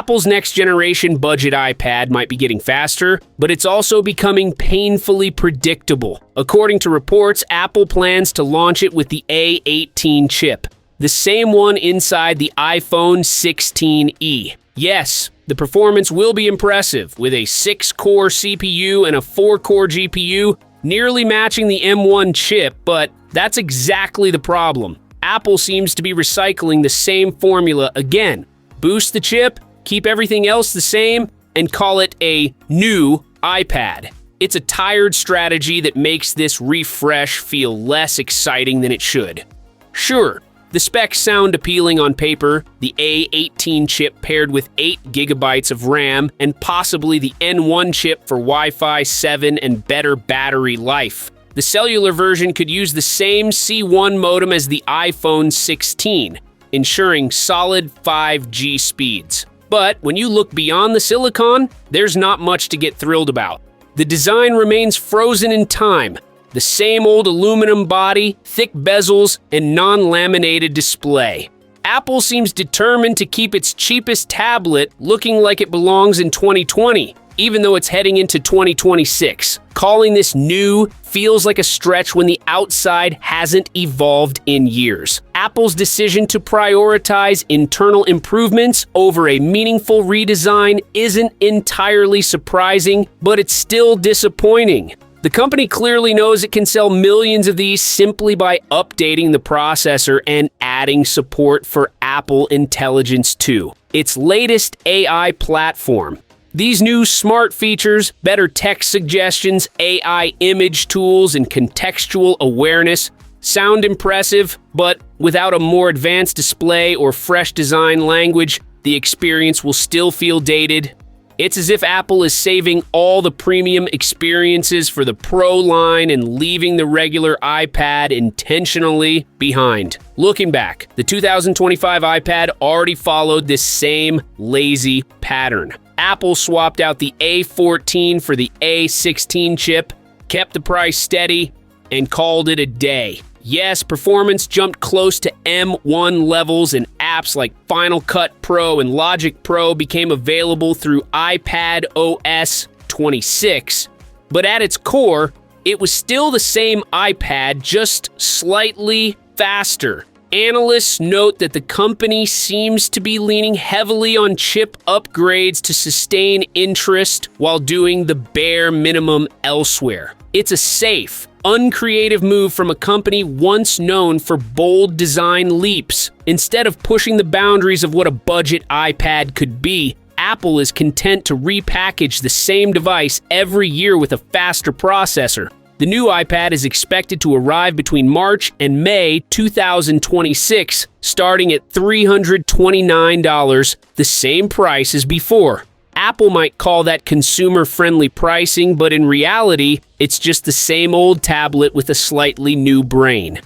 Apple's next-generation budget iPad might be getting faster, but it's also becoming painfully predictable. According to reports, Apple plans to launch it with the A18 chip, the same one inside the iPhone 16e. Yes, the performance will be impressive, with a 6-core CPU and a 4-core GPU, nearly matching the M1 chip, but that's exactly the problem. Apple seems to be recycling the same formula again. Boost the chip, keep everything else the same, and call it a new iPad. It's a tired strategy that makes this refresh feel less exciting than it should. Sure, the specs sound appealing on paper, the A18 chip paired with 8 GB of RAM and possibly the N1 chip for Wi-Fi 7 and better battery life. The cellular version could use the same C1 modem as the iPhone 16, ensuring solid 5G speeds. But when you look beyond the silicon, there's not much to get thrilled about. The design remains frozen in time. The same old aluminum body, thick bezels, and non-laminated display. Apple seems determined to keep its cheapest tablet looking like it belongs in 2020, even though it's heading into 2026. Calling this new feels like a stretch when the outside hasn't evolved in years. Apple's decision to prioritize internal improvements over a meaningful redesign isn't entirely surprising, but it's still disappointing. The company clearly knows it can sell millions of these simply by updating the processor and adding support for Apple Intelligence 2, its latest AI platform. These new smart features, better text suggestions, AI image tools, and contextual awareness sound impressive, but without a more advanced display or fresh design language, the experience will still feel dated. It's as if Apple is saving all the premium experiences for the Pro line and leaving the regular iPad intentionally behind. Looking back, the 2025 iPad already followed this same lazy pattern. Apple swapped out the A14 for the A16 chip, kept the price steady, and called it a day. Yes, performance jumped close to M1 levels, and apps like Final Cut Pro and Logic Pro became available through iPadOS 26. But at its core, it was still the same iPad, just slightly faster. Analysts note that the company seems to be leaning heavily on chip upgrades to sustain interest while doing the bare minimum elsewhere. It's a safe, uncreative move from a company once known for bold design leaps. Instead of pushing the boundaries of what a budget iPad could be, Apple is content to repackage the same device every year with a faster processor. The new iPad is expected to arrive between March and May 2026, starting at $329, the same price as before. Apple might call that consumer-friendly pricing, but in reality, it's just the same old tablet with a slightly new brain.